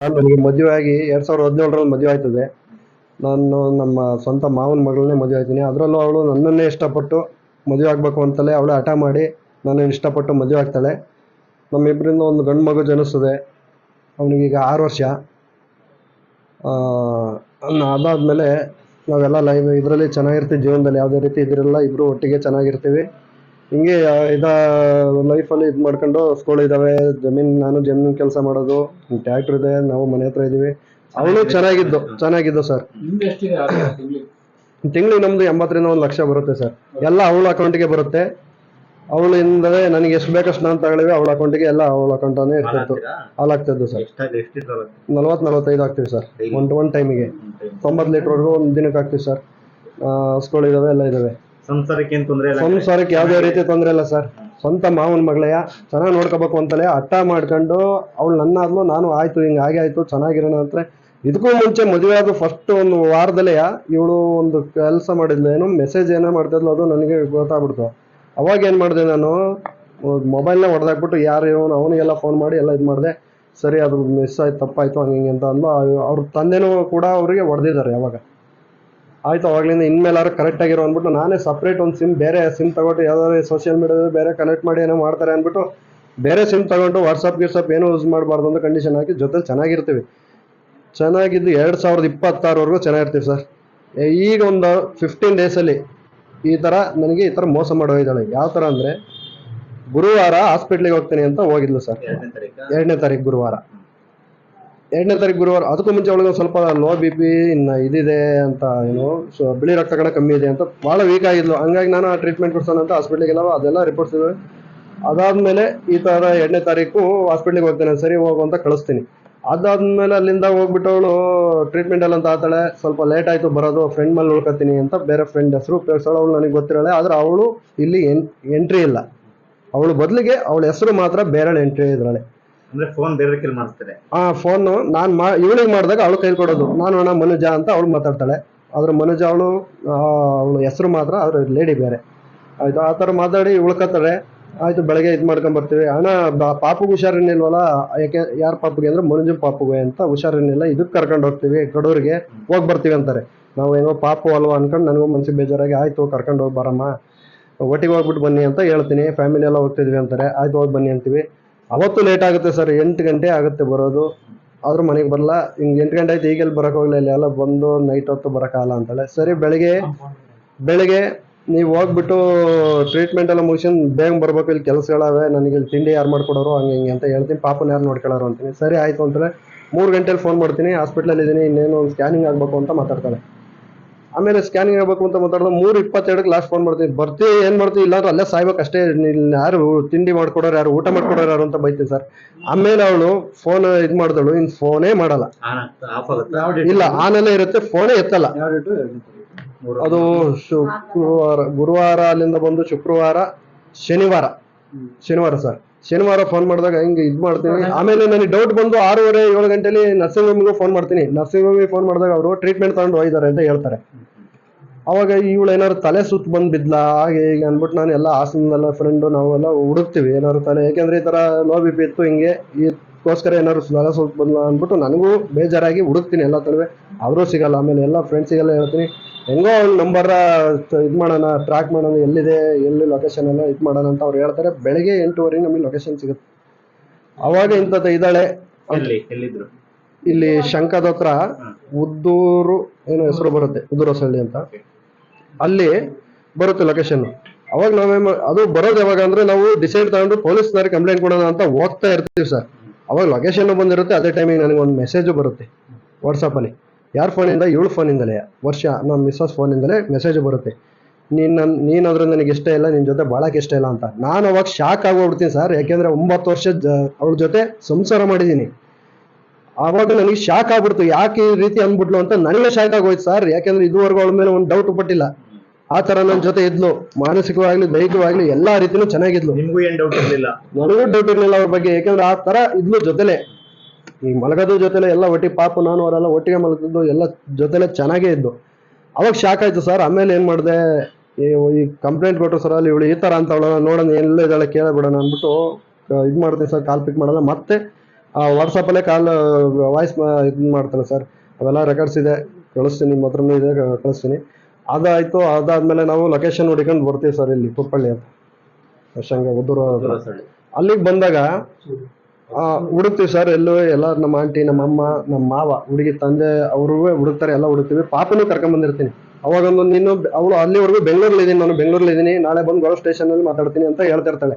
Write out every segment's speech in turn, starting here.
ನನಗೆ ಮದುವೆ ಆಗಿ 2017ರಲ್ಲಿ ಮದುವೆ ಆಯ್ತದೆ. ನಾನು ನಮ್ಮ ಸ್ವಂತ ಮಾವನ ಮಗಳನ್ನೇ ಮದುವೆ ಆಗ್ತೀನಿ. ಅದರಲ್ಲೂ ಅವಳು ನನ್ನನ್ನೇ ಇಷ್ಟಪಟ್ಟು ಮದುವೆ ಆಗಬೇಕು ಅಂತಲೇ ಅವಳು ಹಠ ಮಾಡಿ ನನ್ನನ್ನು ಇಷ್ಟಪಟ್ಟು ಮದುವೆ ಆಗ್ತಾಳೆ. ನಮ್ಮಿಬ್ಬರಿಂದ ಒಂದು ಗಂಡು ಮಗು ಜನಿಸ್ತದೆ. ಅವನಿಗೀಗ 6 ವರ್ಷ. ಅದಾದಮೇಲೆ ನಾವೆಲ್ಲ ಇದರಲ್ಲಿ ಚೆನ್ನಾಗಿರ್ತೀವಿ, ಜೀವನದಲ್ಲಿ ಯಾವುದೇ ರೀತಿ ಇದಿರಲ್ಲ, ಇಬ್ಬರು ಒಟ್ಟಿಗೆ ಚೆನ್ನಾಗಿರ್ತೀವಿ. ಹಿಂಗೆ ಲೈಫಲ್ಲಿ ಇದು ಮಾಡ್ಕೊಂಡು ಸ್ಕೂಲ್ ಇದ್ದಾವೆ, ನಾನು ಜಮೀನು ಕೆಲಸ ಮಾಡೋದು, ಟ್ರ್ಯಾಕ್ಟರ್ ಇದೆ, ನಾವು ಮನೆ ಹತ್ರ ಇದ್ದೀವಿ. ಅವಳು ಚೆನ್ನಾಗಿದ್ದು ಸರ್. ತಿಂಗಳಿಗೆ ನಮ್ದು 80ರಿಂದ 1 ಲಕ್ಷ ಬರುತ್ತೆ ಸರ್. ಎಲ್ಲ ಅವಳ ಅಕೌಂಟಿಗೆ ಬರುತ್ತೆ. ಅವಳಿಂದಲೇ ನನಗೆ ಎಷ್ಟು ಬೇಕಷ್ಟು ನಾನು ತಗೊಳ್ಳಿವಿ, ಅವಳ ಅಕೌಂಟಿಗೆ ಎಲ್ಲ ಅವಳ ಅಕೌಂಟನೇ ಇರ್ತಿತ್ತು. ಹಾಲಾಗ್ತಿದ್ದು ಸರ್ 40-45 ಆಗ್ತೀವಿ ಸರ್ ಒಂದು ಟೈಮಿಗೆ. 90 ಲೀಟರ್ವರೆಗೂ ಒಂದು ದಿನಕ್ಕೆ ಆಗ್ತೀವಿ ಸರ್. ಸ್ಕೂಲ್ ಇದಾವೆ, ಎಲ್ಲ ಇದಾವೆ. ಸಂಸಾರಕ್ಕೆ ಯಾವುದೇ ರೀತಿ ತೊಂದರೆ ಇಲ್ಲ ಸರ್. ಸ್ವಂತ ಮಾವನ ಮಗಳಯ್ಯ, ಚೆನ್ನಾಗಿ ನೋಡ್ಕೋಬೇಕು ಅಂತಲೇ ಹಠ ಮಾಡ್ಕೊಂಡು ಅವಳು ನನ್ನಾದ್ಲು, ನಾನು ಆಯ್ತು ಹಿಂಗೆ ಹಾಗೆ ಆಯ್ತು ಚೆನ್ನಾಗಿರೋಣ ಅಂತ. ಇದಕ್ಕೂ ಮುಂಚೆ ಮದುವೆ ಆದ ಫಸ್ಟ್ ಒಂದು ವಾರದಲ್ಲೇ ಇವಳು ಒಂದು ಕೆಲಸ ಮಾಡಿದ್ಲು, ಏನೋ ಮೆಸೇಜ್ ಏನೋ ಮಾಡ್ತಿದ್ಲು, ಅದು ನನಗೆ ಗೊತ್ತಾಗ್ಬಿಡ್ತು. ಅವಾಗ ಏನು ಮಾಡಿದೆ, ನಾನು ಮೊಬೈಲ್ನ ಹೊಡೆದಾಕ್ಬಿಟ್ಟು ಯಾರು ಇವನು ಅವನಿಗೆಲ್ಲ ಫೋನ್ ಮಾಡಿ ಎಲ್ಲ ಇದು ಮಾಡಿದೆ. ಸರಿ, ಅದು ಮಿಸ್ ಆಯ್ತು, ತಪ್ಪಾಯ್ತು, ಹಂಗೆ ಅಂತ ಅಂದು ಅವ್ರ ತಂದೆನೂ ಕೂಡ ಅವರಿಗೆ ಹೊಡೆದಿದ್ದಾರೆ. ಅವಾಗ ಆಯ್ತು, ಅವಾಗಲಿಂದ ಇನ್ಮೇಲಾದ್ರು ಕರೆಕ್ಟಾಗಿರೋ ಅಂದ್ಬಿಟ್ಟು ನಾನೇ ಸಪ್ರೇಟ್ ಒಂದು ಬೇರೆ ಸಿಮ್ ತಗೊಂಡು ಯಾವ್ದಾದ್ರು ಸೋಷಿಯಲ್ ಮೀಡಿಯಾದಲ್ಲಿ ಬೇರೆ ಕನೆಕ್ಟ್ ಮಾಡಿ ಏನೋ ಮಾಡ್ತಾರೆ ಅಂದ್ಬಿಟ್ಟು ಬೇರೆ ಸಿಮ್ ತಗೊಂಡು ವಾಟ್ಸಪ್ ಏನೂ ಯೂಸ್ ಮಾಡಬಾರ್ದು ಅಂತ ಕಂಡೀಷನ್ ಹಾಕಿ ಜೊತೆಲಿ ಚೆನ್ನಾಗಿರ್ತೀವಿ. ಚೆನ್ನಾಗಿದ್ದು 2026ವರೆಗೂ ಚೆನ್ನಾಗಿರ್ತೀವಿ ಸರ್. ಈಗ ಒಂದು 15 ಡೇಸಲ್ಲಿ ಈ ಥರ ಮೋಸ ಮಾಡೋಗಿದ್ದಾಳೆ. ಯಾವ ಥರ ಅಂದರೆ, ಗುರುವಾರ ಹಾಸ್ಪಿಟ್ಲಿಗೆ ಹೋಗ್ತೀನಿ ಅಂತ ಹೋಗಿದ್ಲು ಸರ್. 2ನೇ ತಾರೀಕು ಗುರುವಾರ. ಅದಕ್ಕೂ ಮುಂಚೆ ಅವಳಿಗೆ ಸ್ವಲ್ಪ ಲೋ BP ಇದಿದೆ ಅಂತ, ಬಿಳಿ ರಕ್ತ ಕಣ ಕಮ್ಮಿ ಇದೆ ಅಂತ ಭಾಳ ವೀಕ್ ಆಗಿದ್ಲು. ಹಂಗಾಗಿ ನಾನು ಟ್ರೀಟ್ಮೆಂಟ್ ಕೊಡ್ಸೋಣ ಅಂತ ಹಾಸ್ಪಿಟ್ಲಿಗೆಲ್ಲ ಅದೆಲ್ಲ ರಿಪೋರ್ಟ್ಸ್ ಇವೆ. ಅದಾದಮೇಲೆ ಈ ಥರ 2ನೇ ತಾರೀಕು ಹಾಸ್ಪಿಟ್ಲಿಗೆ ಹೋಗ್ತೇನೆ, ಸರಿ ಹೋಗು ಅಂತ ಕಳಿಸ್ತೀನಿ. ಅದಾದಮೇಲೆ ಅಲ್ಲಿಂದ ಹೋಗ್ಬಿಟ್ಟು ಅವಳು ಟ್ರೀಟ್ಮೆಂಟ್ ಎಲ್ಲ ಅಂತ ಆತಾಳೆ. ಸ್ವಲ್ಪ ಲೇಟ್ ಆಯಿತು ಬರೋದು, ಫ್ರೆಂಡ್ ಮೇಲೆ ಉಳ್ಕೊತೀನಿ ಅಂತ ಬೇರೆ ಫ್ರೆಂಡ್ ಹೆಸರು ಉಪಯೋಗಿಸೋಳು. ಅವಳು ನನಗೆ ಗೊತ್ತಿರಲ್ಲ, ಆದರೆ ಅವಳು ಇಲ್ಲಿ ಎಂಟ್ರಿ ಇಲ್ಲ. ಅವಳು ಬದಲಿಗೆ ಅವಳ ಹೆಸರು ಮಾತ್ರ ಬೇರೆ ಎಂಟ್ರಿ ಇದ್ರಾಳೆ. ಫೋನ್ ಬೇರೆ ಮಾಡ್ತಾರೆ. ಫೋನು ನಾನು ಇವಳಿಗೆ ಮಾಡಿದಾಗ ಅವಳು ಕೈಲಿ ಕೊಡೋದು. ನಾನು ಮನುಜ ಅಂತ ಅವಳು ಮಾತಾಡ್ತಾಳೆ. ಆದ್ರೆ ಮನುಜ ಅವಳು ಹೆಸರು ಮಾತ್ರ, ಅವ್ರ ಲೇಡಿ ಬೇರೆ. ಆಯ್ತು, ಆ ಥರ ಮಾತಾಡಿ ಉಳ್ಕೊತಾಳೆ. ಆಯ್ತು, ಬೆಳಗ್ಗೆ ಇದು ಮಾಡ್ಕೊಂಬರ್ತೀವಿ. ಪಾಪುಗೆ ಹುಷಾರಿನಿಲ್ವಲ್ಲ, ಯಾರ ಪಾಪುಗೆ ಅಂದ್ರೆ ಮನುಜ ಪಾಪುಗೆ ಅಂತ ಹುಷಾರಿನಿಲ್ಲ, ಇದಕ್ಕೆ ಕರ್ಕೊಂಡು ಹೋಗ್ತೀವಿ, ಕಡೂರಿಗೆ ಹೋಗಿ ಬರ್ತೀವಿ ಅಂತಾರೆ. ನಾವು ಹೆಂಗೋ ಪಾಪು ಅಲ್ವಾ ಅನ್ಕೊಂಡು ನನಗೂ ಮನಸ್ಸಿಗೆ ಬೇಜಾರಾಗಿ ಆಯ್ತು ಕರ್ಕೊಂಡು ಹೋಗಿ ಬರಮ್ಮ, ಒಟ್ಟಿಗೆ ಹೋಗ್ಬಿಟ್ಟು ಬನ್ನಿ ಅಂತ ಹೇಳ್ತೀನಿ. ಫ್ಯಾಮಿಲಿ ಎಲ್ಲ ಹೋಗ್ತಿದ್ವಿ ಅಂತಾರೆ. ಆಯ್ತು ಹೋಗಿ ಬನ್ನಿ ಅಂತೀವಿ. ಅವತ್ತು ಲೇಟ್ ಆಗುತ್ತೆ ಸರ್, 8 ಗಂಟೆ ಆಗುತ್ತೆ ಬರೋದು. ಆದ್ರೂ ಮನೆಗೆ ಬರಲ್ಲ. ಹಿಂಗೆ 8 ಗಂಟೆ ಆಯ್ತು, ಈಗೆಲ್ಲಿ ಬರೋಕೆ ಹೋಗಲಿಲ್ಲ, ಇಲ್ಲ ಎಲ್ಲ ಬಂದು ನೈಟ್ ಹೊತ್ತು ಬರೋಕ್ಕಾಗಲ್ಲ ಅಂತಾಳೆ. ಸರಿ, ಬೆಳಗ್ಗೆ ನೀವು ಹೋಗ್ಬಿಟ್ಟು ಟ್ರೀಟ್ಮೆಂಟ್ ಎಲ್ಲ ಮುಗಿಸ್ಕೊಂಡು ಬೇಗ ಬರ್ಬೇಕು, ಇಲ್ಲಿ ಕೆಲಸಗಳವೆ, ನನಗೆ ಇಲ್ಲಿ ತಿಂಡಿ ಯಾರು ಮಾಡ್ಕೊಡೋರು, ಹಂಗೆ ಹಿಂಗೆ ಅಂತ ಹೇಳ್ತೀನಿ. ಪಾಪನ ಯಾರು ನೋಡ್ಕೊಳ್ಳೋರು ಅಂತೀನಿ. ಸರಿ ಆಯಿತು ಅಂತಾಳೆ. 3 ಗಂಟೆಲಿ ಫೋನ್ ಮಾಡ್ತೀನಿ, ಹಾಸ್ಪಿಟ್ಲಲ್ಲಿ ಇದ್ದೀನಿ, ಇನ್ನೇನು ಒಂದು ಸ್ಕ್ಯಾನಿಂಗ್ ಆಗಬೇಕು ಅಂತ ಮಾತಾಡ್ತಾಳೆ. ಆಮೇಲೆ ಸ್ಕ್ಯಾನಿಂಗ್ ಆಗಬೇಕು ಅಂತ ಮಾತಾಡೋದು 3:22ಕ್ಕೆ ಲಾಸ್ಟ್ ಫೋನ್ ಮಾಡ್ತೀನಿ. ಬರ್ತೀವಿ, ಏನು ಮಾಡ್ತೀವಿ, ಇಲ್ಲಾಂದ್ರೆ ಅಲ್ಲೇ ಸಾಯ್ಬೇಕು ಅಷ್ಟೇ, ಯಾರು ತಿಂಡಿ ಮಾಡ್ಕೊಡೋರು ಯಾರು, ಊಟ ಮಾಡ್ಕೊಡೋರು ಯಾರು ಅಂತ ಬೈತೀನಿ ಸರ್. ಆಮೇಲೆ ಅವಳು ಫೋನ್ ಇದು ಮಾಡಿದಳು, ಇನ್ನು ಫೋನೇ ಮಾಡಲ್ಲ. ಇಲ್ಲ, ಆನಲ್ಲೇ ಇರುತ್ತೆ, ಫೋನೇ ಎತ್ತಲ್ಲ. ಅದು ಗುರುವಾರ ಅಲ್ಲಿಂದ ಬಂದು ಶುಕ್ರವಾರ, ಶನಿವಾರ ಸರ್. ಶನಿವಾರ ಫೋನ್ ಮಾಡಿದಾಗ ಹಿಂಗೆ ಇದು ಮಾಡ್ತೀನಿ. ಆಮೇಲೆ ನನಗೆ ಡೌಟ್ ಬಂದು 6:30-7 ಗಂಟೆಲಿ ನರ್ಸಿಂಗ್ ಹೋಮಿಗೆ ಫೋನ್ ಮಾಡ್ತೀನಿ. ನರ್ಸಿಂಗ್ ಹೋಮಿಗೆ ಫೋನ್ ಮಾಡಿದಾಗ ಅವರು ಟ್ರೀಟ್ಮೆಂಟ್ ತಗೊಂಡು ಹೋಗಿದ್ದಾರೆ ಅಂತ ಹೇಳ್ತಾರೆ. ಅವಾಗ ಇವಳು ಏನಾದ್ರು ತಲೆ ಸುತ್ತ ಬಂದು ಬಿದ್ಲಾ ಹಾಗೆ ಹೀಗೆ ಅಂದ್ಬಿಟ್ಟು ನಾನು ಎಲ್ಲ ಹಾಸನದೆಲ್ಲ ಫ್ರೆಂಡು ನಾವೆಲ್ಲ ಹುಡುಕ್ತೀವಿ ಏನಾದ್ರು ತಲೆ, ಯಾಕೆಂದ್ರೆ ಈ ಥರ ಲೋ BP ಇತ್ತು, ಹಿಂಗೆ ಇದಕ್ಕೋಸ್ಕರ ಏನಾದ್ರು ತಲೆ ಸುತ್ತ ಬಂದ್ಲ ಅಂದ್ಬಿಟ್ಟು ನನಗೂ ಬೇಜಾರಾಗಿ ಹುಡುಕ್ತೀನಿ ಎಲ್ಲ ತಲುವೆ. ಅವರೂ ಸಿಗಲ್ಲ. ಆಮೇಲೆ ಎಲ್ಲ ಫ್ರೆಂಡ್ಸಿಗೆಲ್ಲ ಹೇಳ್ತೀನಿ, ಹೆಂಗೋ ಅವ್ನ ನಂಬರ ಇದು ಮಾಡೋಣ, ಟ್ರ್ಯಾಕ್ ಮಾಡೋಣ, ಎಲ್ಲಿ ಲೊಕೇಶನ್ ಎಲ್ಲ ಇದು ಮಾಡೋಣ ಅಂತ ಅವ್ರು ಹೇಳ್ತಾರೆ. ಬೆಳಗ್ಗೆ 8:00 ನಮಗೆ ಲೊಕೇಶನ್ ಸಿಗುತ್ತೆ. ಅವಾಗ ಇಂಥದ್ದು ಇದ್ದಾಳೆ. ಇಲ್ಲಿ ಶಂಕದ ಹತ್ರ ಉದ್ದೂರು ಏನೋ ಹೆಸರು ಬರುತ್ತೆ, ಉದ್ದೂರು ಹೊಸಳ್ಳಿ ಅಂತ, ಅಲ್ಲಿ ಬರುತ್ತೆ ಲೊಕೇಶನ್. ಅವಾಗ ಅದು ಬರೋದು ಯಾವಾಗ ಅಂದ್ರೆ, ನಾವು ಡಿಸೈಡ್ ತಗೊಂಡು ಪೊಲೀಸ್ನವ್ರಿಗೆ ಕಂಪ್ಲೇಂಟ್ ಕೊಡೋಣ ಅಂತ ಹೋಗ್ತಾ ಇರ್ತೀವಿ ಸರ್. ಅವಾಗ ಲೊಕೇಶನ್ ಬಂದಿರುತ್ತೆ. ಅದೇ ಟೈಮಿಗೆ ನನಗೆ ಒಂದು ಮೆಸೇಜು ಬರುತ್ತೆ ವಾಟ್ಸಪ್ಪಲ್ಲಿ. ಯಾರ ಫೋನಿಂದ? ಇವಳು ಫೋನಿಂದಲೇ, ನಮ್ಮ ಮಿಸ್ಸಸ್ ಫೋನಿಂದಲೇ ಮೆಸೇಜ್ ಬರುತ್ತೆ. ನೀನಾದ್ರೂ ನನಗೆ ಇಷ್ಟ ಇಲ್ಲ, ನಿನ್ನ ಜೊತೆ ಬಾಳಕ್ಕೆ ಇಷ್ಟ ಇಲ್ಲ ಅಂತ. ನಾನು ಅವಾಗ ಶಾಕ್ ಆಗೋಗ್ಬಿಡ್ತೀನಿ ಸರ್, ಯಾಕೆಂದ್ರೆ 9 ವರ್ಷ ಅವಳ ಜೊತೆ ಸಂಸಾರ ಮಾಡಿದ್ದೀನಿ. ಆವಾಗ ನನಗೆ ಶಾಕ್ ಆಗ್ಬಿಡ್ತು, ಯಾಕೆ ಈ ರೀತಿ ಅಂದ್ಬಿಟ್ಲು ಅಂತ ನನಗೆ ಶಾಕ್ ಆಗೋಯ್ತು ಸರ್. ಯಾಕೆಂದ್ರೆ ಇದುವರೆಗೂ ಅವಳ ಮೇಲೆ ಒಂದು ಡೌಟ್ ಪಟ್ಟಿಲ್ಲ. ಆ ಥರ ನನ್ನ ಜೊತೆ ಇದ್ಲು, ಮಾನಸಿಕವಾಗ್ಲಿ ದೈಹಿಕವಾಗ್ಲಿ ಎಲ್ಲಾ ರೀತಿನೂ ಚೆನ್ನಾಗಿದ್ಲು. ನಿಮಗೂ ಏನು ಡೌಟ್ ಇರಲಿಲ್ಲ? ನನಗೂ ಡೌಟ್ ಇರಲಿಲ್ಲ ಅವ್ರ ಬಗ್ಗೆ, ಯಾಕೆಂದ್ರೆ ಆ ಥರ ಇದ್ಲು ಜೊತೆಲೆ. ಈ ಮಲಗೋದು ಜೊತೆಲೆ ಎಲ್ಲ ಒಟ್ಟಿಗೆ, ಪಾಪು ನಾನು ಅವರೆಲ್ಲ ಒಟ್ಟಿಗೆ ಮಲಗಿದ್ದು, ಎಲ್ಲ ಜೊತೆಲೆ ಚೆನ್ನಾಗೇ ಇದ್ದು. ಅವಾಗ ಶಾಕ್ ಆಯ್ತು ಸರ್. ಆಮೇಲೆ ಏನು ಮಾಡಿದೆ, ಈ ಕಂಪ್ಲೇಂಟ್ ಕೊಟ್ಟರು ಸರ್, ಅಲ್ಲಿ ಇವಳು ಈ ಥರ ಅಂತ ಅವಳ ನೋಡೋಣ ಎಲ್ಲ ಇದ್ದಾಳೆ ಕೇಳಬಿಡೋಣ ಅಂದ್ಬಿಟ್ಟು ಇದು ಮಾಡ್ತೀನಿ ಸರ್. ಕಾಲ್ ಪಿಕ್ ಮಾಡಲ್ಲ. ಮತ್ತೆ ವಾಟ್ಸಪ್ಪಲ್ಲೇ ಕಾಲ್ ವಾಯ್ಸ್ ಇದು ಮಾಡ್ತಾನೆ ಸರ್. ಅವೆಲ್ಲ ರೆಕಾರ್ಡ್ಸ್ ಇದೆ, ಕಳಿಸ್ತೀನಿ, ನಿಮ್ಮ ಹತ್ರನೂ ಇದೆ, ಕಳಿಸ್ತೀನಿ. ಅದಾಯಿತು. ಅದಾದಮೇಲೆ ನಾವು ಲೊಕೇಶನ್ ಹುಡ್ಕೊಂಡು ಬರ್ತೀವಿ ಸರ್, ಇಲ್ಲಿ ಕುಪ್ಪಳ್ಳಿ ಅಂತ, ಶಂಗ ಉದ್ದೂರು ಹತ್ರ. ಅಲ್ಲಿಗೆ ಬಂದಾಗ ಹುಡುಕ್ತೀವಿ ಸರ್. ಎಲ್ಲೂ ಎಲ್ಲ ನಮ್ಮ ಆಂಟಿ, ನಮ್ಮ ಅಮ್ಮ, ನಮ್ಮ ಮಾವ, ಹುಡುಗಿ ತಂದೆ ಅವರು ಹುಡುಕ್ತಾರೆ, ಎಲ್ಲ ಹುಡುಕ್ತೀವಿ. ಪಾಪನೂ ಕರ್ಕೊಂಬಂದಿರ್ತೀನಿ. ಅವಾಗೊಂದು ನೀನು ಅವಳು ಅಲ್ಲಿವರೆಗೂ ಬೆಂಗಳೂರಲ್ಲಿ ಇದ್ದೀನಿ, ನಾನು ಬೆಂಗಳೂರಲ್ಲಿ ಇದ್ದೀನಿ, ನಾಳೆ ಬಂದು ಗೌರವ ಸ್ಟೇಷನಲ್ಲಿ ಮಾತಾಡ್ತೀನಿ ಅಂತ ಹೇಳ್ತಿರ್ತಾಳೆ.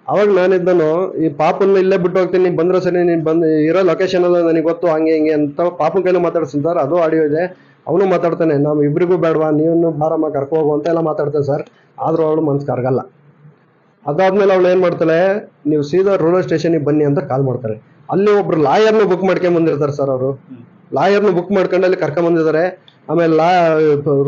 ಅವಾಗ ನಾನಿದ್ದನು ಈ ಪಾಪನ್ನ ಇಲ್ಲೇ ಬಿಟ್ಟು ಹೋಗ್ತೀನಿ, ನೀನು ಬಂದ್ರೆ ಸರಿ, ನೀನು ಬಂದು ಇರೋ ಲೊಕೇಶನ್ ಎಲ್ಲ ನನಗೆ ಗೊತ್ತು, ಹಂಗೆ ಹಿಂಗೆ ಅಂತ ಪಾಪನ ಕೈಲೂ ಮಾತಾಡ್ತೀನಿ ಸರ್. ಅದು ಆಡಿಯೋ ಇದೆ, ಅವನು ಮಾತಾಡ್ತಾನೆ. ನಾವು ಇಬ್ಬರಿಗೂ ಬೇಡವಾ, ನೀನು ಬಾರಮ್ಮ ಕರ್ಕೊ ಹೋಗು ಅಂತ ಎಲ್ಲ ಮಾತಾಡ್ತಾನೆ ಸರ್. ಆದರೂ ಅವಳು ಮನ್ಸು ಕರಗಲ್ಲ. ಅದಾದ್ಮೇಲೆ ಅವಳು ಏನು ಮಾಡ್ತಾಳೆ, ನೀವು ಸೀದಾ ರೂರಲ್ ಸ್ಟೇಷನಿಗೆ ಬನ್ನಿ ಅಂತ ಕಾಲ್ ಮಾಡ್ತಾರೆ. ಅಲ್ಲಿ ಒಬ್ರು ಲಾಯರ್ನ ಬುಕ್ ಮಾಡ್ಕೊಂಡ್ ಬಂದಿರ್ತಾರೆ ಸರ್. ಅವರು ಲಾಯರ್ನ ಬುಕ್ ಮಾಡ್ಕೊಂಡು ಅಲ್ಲಿ ಕರ್ಕೊಂಬಂದಿದ್ದಾರೆ. ಆಮೇಲೆ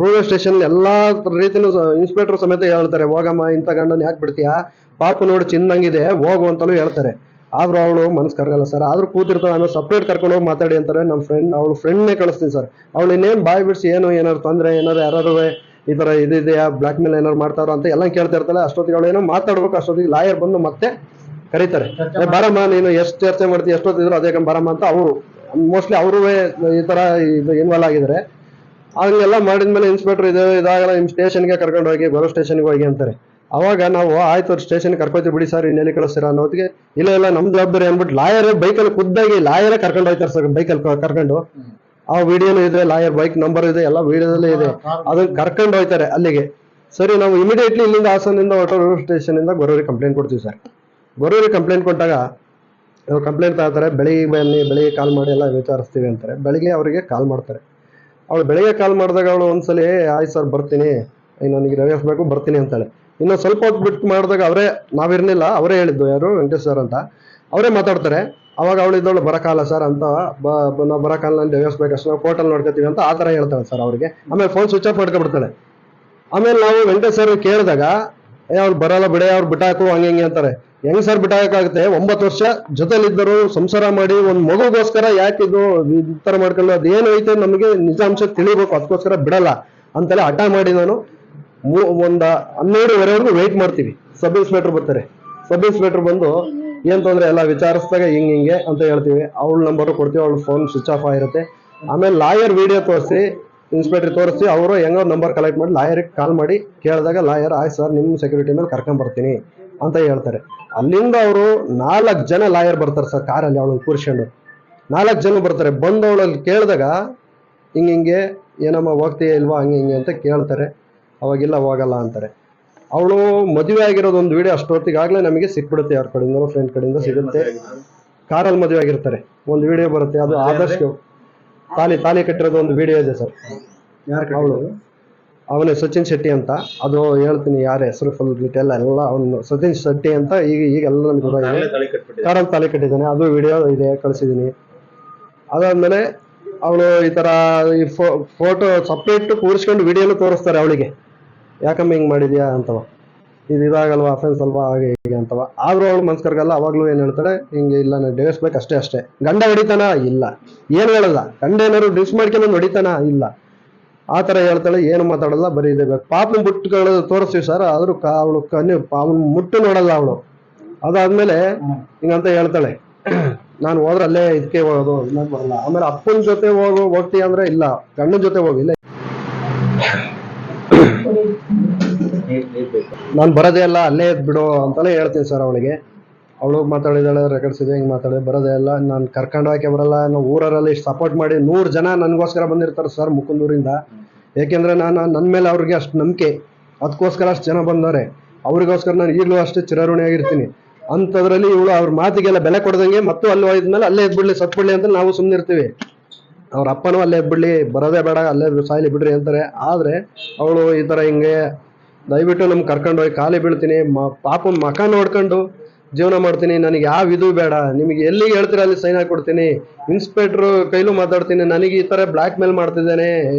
ರೂರಲ್ ಸ್ಟೇಷನ್ ಎಲ್ಲಾ ರೀತಿನೂ ಇನ್ಸ್ಪೆಕ್ಟರ್ ಸಮೇತ ಹೇಳ್ತಾರೆ, ಹೋಗಮ್ಮ, ಇಂಥ ಗಂಡನ ಯಾಕೆ ಬಿಡ್ತೀಯಾ, ಪಾಪ ನೋಡಿ ಚಿನ್ನಂಗಿದೆ, ಹೋಗು ಅಂತಲೂ ಹೇಳ್ತಾರೆ. ಆದ್ರೂ ಅವಳು ಮನಸ್ಸು ಕರಗಲ್ಲ ಸರ್. ಆದ್ರೂ ಕೂತಿರ್ತಾಳೆ. ಆಮೇಲೆ ಸಪ್ರೇಟ್ ಕರ್ಕೊಂಡು ಹೋಗಿ ಮಾತಾಡಿ ಅಂತಾರೆ. ನಮ್ಮ ಫ್ರೆಂಡ್, ಅವಳು ಫ್ರೆಂಡ್ನೇ ಕಳಿಸ್ತೀನಿ ಸರ್. ಅವಳು ಇನ್ನೇನು ಬಾಯಿ ಬಿಡಿಸಿ ಏನಾರು ತೊಂದರೆ, ಯಾರು ಈ ಥರ ಇದೆಯಾ, ಬ್ಲಾಕ್ ಮೇಲ್ ಏನಾರು ಮಾಡ್ತಾರೋ ಅಂತ ಎಲ್ಲ ಕೇಳ್ತಾ ಇರ್ತಾಳೆ. ಅಷ್ಟೊತ್ತಿಗೆ ಅವಳು ಏನೋ ಮಾತಾಡ್ಬೇಕು. ಅಷ್ಟೊತ್ತಿಗೆ ಲಾಯರ್ ಬಂದು ಮತ್ತೆ ಕರೀತಾರೆ, ಬಾರಮ್ಮ, ನೀನು ಎಷ್ಟು ಚರ್ಚೆ ಮಾಡ್ತೀವಿ, ಎಷ್ಟೊತ್ತಿದ್ರು ಅದೇ ಬಾರಮ್ಮ ಅಂತ. ಅವರು ಮೋಸ್ಟ್ಲಿ ಅವರು ಈ ಥರ ಇದು ಇನ್ವಾಲ್ವ್ ಆಗಿದ್ದಾರೆ. ಹಂಗೆಲ್ಲ ಮಾಡಿದ್ಮೇಲೆ ಇನ್ಸ್ಪೆಕ್ಟರ್ ಇದಾಗಲ್ಲ, ನಿಮ್ಮ ಸ್ಟೇಷನ್ಗೆ ಕರ್ಕೊಂಡು ಹೋಗಿ, ಗೌರವ ಸ್ಟೇಷನ್ಗೆ ಹೋಗಿ ಅಂತಾರೆ. ಅವಾಗ ನಾವು ಆಯ್ತು ಸ್ಟೇಷನ್ಗೆ ಕರ್ಕೊತೀವಿ ಬಿಡಿ ಸರ್, ಇನ್ನೆಲ್ಲಿ ಕಳಿಸ್ತೀರಾ ಅನ್ನೋದಕ್ಕೆ, ಇಲ್ಲ ನಮ್ಮ ಜವಾಬ್ದಾರಿ ಅಂದ್ಬಿಟ್ಟು ಲಾಯರ್ ಬೈಕಲ್ಲಿ ಖುದ್ದಾಗಿ ಲಾಯರೇ ಕರ್ಕೊಂಡು ಹೋಗ್ತಾರೆ ಸರ್. ಬೈಕಲ್ಲಿ ಕರ್ಕೊಂಡು, ಆ ವಿಡಿಯೋನು ಇದೆ, ಲಾಯರ್ ಬೈಕ್ ನಂಬರ್ ಇದೆ, ಎಲ್ಲ ವಿಡಿಯೋದಲ್ಲೇ ಇದೆ. ಅದನ್ನ ಕರ್ಕೊಂಡು ಹೋಗ್ತಾರೆ ಅಲ್ಲಿಗೆ. ಸರಿ, ನಾವು ಇಮಿಡಿಯೇಟ್ಲಿ ಇಲ್ಲಿಂದ ಹಾಸನದಿಂದ ರೂರಲ್ ಸ್ಟೇಷನಿಂದ ಗೊರೂರಿಗೆ ಕಂಪ್ಲೇಂಟ್ ಕೊಡ್ತೀವಿ ಸರ್. ಗೊರೂರಿಗೆ ಕಂಪ್ಲೇಂಟ್ ಕೊಟ್ಟಾಗ ಅವ್ರು ಕಂಪ್ಲೇಂಟ್ ತಗೋತಾರೆ. ಬೆಳಿಗ್ಗೆ ಬನ್ನಿ, ಬೆಳಿಗ್ಗೆ ಕಾಲ್ ಮಾಡಿ ಎಲ್ಲ ವಿಚಾರಿಸ್ತೀವಿ ಅಂತಾರೆ. ಬೆಳಿಗ್ಗೆ ಅವರಿಗೆ ಕಾಲ್ ಮಾಡ್ತಾರೆ. ಅವಳು ಬೆಳಿಗ್ಗೆ ಕಾಲ್ ಮಾಡಿದಾಗ ಅವಳು ಒಂದ್ಸಲಿ, ಆಯ್ತು ಸರ್ ಬರ್ತೀನಿ, ನನಗೆ ಬೇಕು, ಬರ್ತೀನಿ ಅಂತಾಳೆ. ಇನ್ನು ಸ್ವಲ್ಪ ಹೊತ್ತು ಬಿಟ್ಟು ಮಾಡಿದಾಗ ನಾವಿರ್ಲಿಲ್ಲ, ಅವರೇ ಹೇಳಿದ್ದು, ಯಾರು ವೆಂಕಟೇಶ್ ಸರ್ ಅಂತ, ಅವರೇ ಮಾತಾಡ್ತಾರೆ. ಅವಾಗ ಅವಳು ಇದ್ದವಳು ಬರಕಾಲ ಸರ್ ಅಂತ, ನಾವು ಬರಕಾಲ, ನಾನು ಬೇಕಷ್ಟು, ನಾವು ಕೋರ್ಟಲ್ಲಿ ನೋಡ್ಕೊತೀವಿ ಅಂತ ಆ ಥರ ಹೇಳ್ತಾಳೆ ಸರ್ ಅವ್ರಿಗೆ. ಆಮೇಲೆ ಫೋನ್ ಸ್ವಿಚ್ ಆಫ್ ಮಾಡ್ಕೊಬಿಡ್ತಾಳೆ. ಆಮೇಲೆ ನಾವು ವೆಂಕಟೇಶ್ ಸರ್ ಕೇಳಿದಾಗ, ಅವ್ರು ಬರಲ್ಲ ಬಿಡೆ, ಅವ್ರು ಬಿಟ್ಟಾಕು, ಹಂಗೆ ಅಂತಾರೆ. ಹೆಂಗ್ ಸರ್ ಬಿಟ್ಟಾಕಾಗುತ್ತೆ? 9 ವರ್ಷ ಜೊತೆಲಿದ್ದರು, ಸಂಸಾರ ಮಾಡಿ, ಒಂದು ಮಗುಗೋಸ್ಕರ ಯಾಕಿದು ಈ ಥರ ಮಾಡ್ಕೊಂಡು, ಅದೇನು ಐತೆ ನಮಗೆ ನಿಜಾಂಶ ತಿಳಿಬೇಕು, ಅದಕ್ಕೋಸ್ಕರ ಬಿಡಲ್ಲ ಅಂತಲೇ ಹಠ ಮಾಡಿ ನಾನು ಒಂದು 12:30ವರೆಗೂ ವೆಯ್ಟ್ ಮಾಡ್ತೀವಿ. ಸಬ್ ಇನ್ಸ್ಪೆಕ್ಟರ್ ಬರ್ತಾರೆ. ಸಬ್ ಇನ್ಸ್ಪೆಕ್ಟರ್ ಬಂದು ಏನ್ ತೊಂದರೆ ಎಲ್ಲ ವಿಚಾರಿಸಿದಾಗ ಹಿಂಗೆ ಅಂತ ಹೇಳ್ತೀವಿ. ಅವಳ ನಂಬರ್ ಕೊಡ್ತೀವಿ, ಅವಳ ಫೋನ್ ಸ್ವಿಚ್ ಆಫ್ ಆಗಿರುತ್ತೆ. ಆಮೇಲೆ ಲಾಯರ್ ವಿಡಿಯೋ ತೋರಿಸಿ, ಇನ್ಸ್ಪೆಕ್ಟರ್ ತೋರಿಸಿ, ಅವರು ಹೆಂಗೋ ನಂಬರ್ ಕಲೆಕ್ಟ್ ಮಾಡಿ ಲಾಯರ್ಗೆ ಕಾಲ್ ಮಾಡಿ ಕೇಳಿದಾಗ, ಲಾಯರ್ ಆಯ್ತು ಸರ್, ನಿಮ್ಮ ಸೆಕ್ಯೂರಿಟಿ ಮೇಲೆ ಕರ್ಕೊಂಡ್ಬರ್ತೀನಿ ಅಂತ ಹೇಳ್ತಾರೆ. ಅಲ್ಲಿಂದ ಅವರು 4 ಜನ ಲಾಯರ್ ಬರ್ತಾರೆ ಸರ್ ಕಾರಲ್ಲಿ, ಅವಳು ಕೂರಿಸ್ಕೊಂಡು 4 ಜನ ಬರ್ತಾರೆ. ಬಂದು ಅವಳಲ್ಲಿ ಕೇಳಿದಾಗ, ಹಿಂಗೆ ಏನಮ್ಮ ಹೋಗ್ತೀಯ ಇಲ್ವಾ, ಹಂಗೆ ಅಂತ ಕೇಳ್ತಾರೆ. ಅವಾಗಿಲ್ಲ, ಹೋಗಲ್ಲ ಅಂತಾರೆ. ಅವಳು ಮದುವೆ ಆಗಿರೋದು ಒಂದು ವಿಡಿಯೋ ಅಷ್ಟೊತ್ತಿಗಾಗಲೇ ನಮಗೆ ಸಿಕ್ಬಿಡುತ್ತೆ, ಯಾರ ಕಡೆಯಿಂದ, ಫ್ರೆಂಡ್ ಕಡೆಯಿಂದ ಸಿಗುತ್ತೆ. ಕಾರಲ್ಲಿ ಮದುವೆ ಆಗಿರ್ತಾರೆ, ಒಂದು ವಿಡಿಯೋ ಬರುತ್ತೆ. ಅದು ಆದಷ್ಟು ತಾಲಿ ಕಟ್ಟಿರೋದು ಒಂದು ವಿಡಿಯೋ ಇದೆ ಸರ್. ಅವಳು ಅವನೇ ಸಚಿನ್ ಶೆಟ್ಟಿ ಅಂತ, ಅದು ಹೇಳ್ತೀನಿ ಯಾರ ಹೆಸರು ಫುಲ್ ಡೀಟೇಲ್ ಎಲ್ಲ. ಅವನು ಸಚಿನ್ ಶೆಟ್ಟಿ ಅಂತ ಈಗೆಲ್ಲ ನಮ್ಗೆ ಗೊತ್ತಾಗಿದೆ. ಕಾರಲ್ಲಿ ತಾಲಿ ಕಟ್ಟಿದ್ದಾನೆ, ಅದು ವಿಡಿಯೋ ಇದೆ, ಕಳಿಸಿದ್ದೀನಿ. ಅದಾದ್ಮೇಲೆ ಅವಳು ಈ ಥರ ಈ ಫೋಟೋ ಸಪ್ರೇಟ್ ಕೂರಿಸ್ಕೊಂಡು ವಿಡಿಯೋನು ತೋರಿಸ್ತಾರೆ ಅವಳಿಗೆ, ಯಾಕಮ್ಮ ಹಿಂಗೆ ಮಾಡಿದ್ಯಾ ಅಂತವ, ಇದಾಗಲ್ವಾ, ಅಫೆನ್ಸ್ ಅಲ್ವಾ, ಹಾಗೆ ಹೀಗೆ ಅಂತವ. ಆದ್ರೂ ಅವಳು ಮನ್ಸು ಕರಗಲ್ಲ. ಅವಾಗ್ಲೂ ಏನು ಹೇಳ್ತಾಳೆ, ಹಿಂಗೆ ಇಲ್ಲ, ನಾನು ಡಿವೋರ್ಸ್ ಬೇಕು ಅಷ್ಟೇ. ಗಂಡ ಹೊಡಿತಾನ? ಇಲ್ಲ. ಏನು ಹೇಳಲ್ಲ. ಗಂಡ ಏನಾದ್ರು ಡಿಸ್ ಮಾಡ್ಕೊಂಡು ಹೊಡಿತಾನ? ಇಲ್ಲ. ಆ ಥರ ಹೇಳ್ತಾಳೆ, ಏನು ಮಾತಾಡಲ್ಲ, ಬರೀ ಇದೆ ಬೇಕು. ಪಾಪನ ಬುಟ್ಟುಗಳು ತೋರಿಸ್ತೀವಿ ಸರ್, ಆದ್ರೂ ಅವಳು ಅವನು ಮುಟ್ಟು ನೋಡಲ್ಲ ಅವಳು. ಅದಾದ್ಮೇಲೆ ಹಿಂಗಂತ ಹೇಳ್ತಾಳೆ, ನಾನು ಹೋದ್ರೆ ಅಲ್ಲೇ ಇದಕ್ಕೆ ಹೋಗೋದು, ಇನ್ನೊಂದು ಬರಲ್ಲ. ಆಮೇಲೆ ಅಪ್ಪನ ಜೊತೆ ಹೋಗ್ತೀಯ ಅಂದ್ರೆ ಇಲ್ಲ, ಗಂಡನ ಜೊತೆ ಹೋಗಿಲ್ಲ, ನಾನು ಬರೋದೇ ಇಲ್ಲ, ಅಲ್ಲೇ ಬಿಡು ಅಂತಲೇ ಹೇಳ್ತೀನಿ ಸರ್ ಅವಳಿಗೆ. ಅವಳು ಮಾತಾಡಿದಾಳೆ, ರೆಕಾರ್ಡ್ಸ್ ಇದೆ, ಹಿಂಗೆ ಮಾತಾಡಿ ಬರೋದೇ ಇಲ್ಲ, ನಾನು ಕರ್ಕೊಂಡು ಹೋಗಕ್ಕೆ ಬರಲ್ಲ. ನಾವು ಊರಲ್ಲಿ ಇಷ್ಟು ಸಪೋರ್ಟ್ ಮಾಡಿ 100 ಜನ ನನಗೋಸ್ಕರ ಬಂದಿರ್ತಾರೆ ಸರ್ ಮುಕುಂದೂರಿಂದ. ಏಕೆಂದರೆ ನನ್ನ ಮೇಲೆ ಅವ್ರಿಗೆ ಅಷ್ಟು ನಂಬಿಕೆ, ಅದಕ್ಕೋಸ್ಕರ ಅಷ್ಟು ಜನ ಬಂದವ್ರೆ. ಅವ್ರಿಗೋಸ್ಕರ ನಾನು ಈಗಲೂ ಅಷ್ಟೇ ಚಿರಋಣಿಯಾಗಿರ್ತೀನಿ. ಅಂಥದ್ರಲ್ಲಿ ಇವಳು ಅವ್ರ ಮಾತಿಗೆಲ್ಲ ಬೆಲೆ ಕೊಡ್ದಂಗೆ, ಮತ್ತು ಅಲ್ಲಿ ಹೋದ್ಮೇಲೆ ಅಲ್ಲೇ ಎದ್ಬಿಡ್ಲಿ, ಸತ್ಬಿಡ್ಲಿ ಅಂತ ನಾವು ಸುಮ್ಮನಿರ್ತೀವಿ. ಅವ್ರ ಅಪ್ಪನೂ ಅಲ್ಲೇ ಎದ್ಬಿಡ್ಲಿ, ಬರೋದೇ ಬೇಡ, ಅಲ್ಲೇ ಸಾಯ್ಲಿ ಬಿಡ್ರಿ ಅಂತಾರೆ. ಆದರೆ ಅವಳು ಈ ಥರ ಹಿಂಗೆ, ದಯವಿಟ್ಟು ನಮ್ಗೆ ಕರ್ಕೊಂಡು ಹೋಗಿ ಕಾಲಿ ಬೀಳ್ತೀನಿ, ಪಾಪನ ಮಕ ನೋಡ್ಕೊಂಡು ಜೀವನ ಮಾಡ್ತೀನಿ, ನನಗೆ ಯಾವ ಇದು ಬೇಡ, ನಿಮಗೆ ಎಲ್ಲಿಗೆ ಹೇಳ್ತೀರ ಅಲ್ಲಿ ಸೈನ್ ಹಾಕ್ಕೊಡ್ತೀನಿ, ಇನ್ಸ್ಪೆಕ್ಟ್ರು ಕೈಲೂ ಮಾತಾಡ್ತೀನಿ, ನನಗೆ ಈ ಥರ ಬ್ಲ್ಯಾಕ್ ಮೇಲ್ ಮಾಡ್ತಿದ್ದಾನೆ,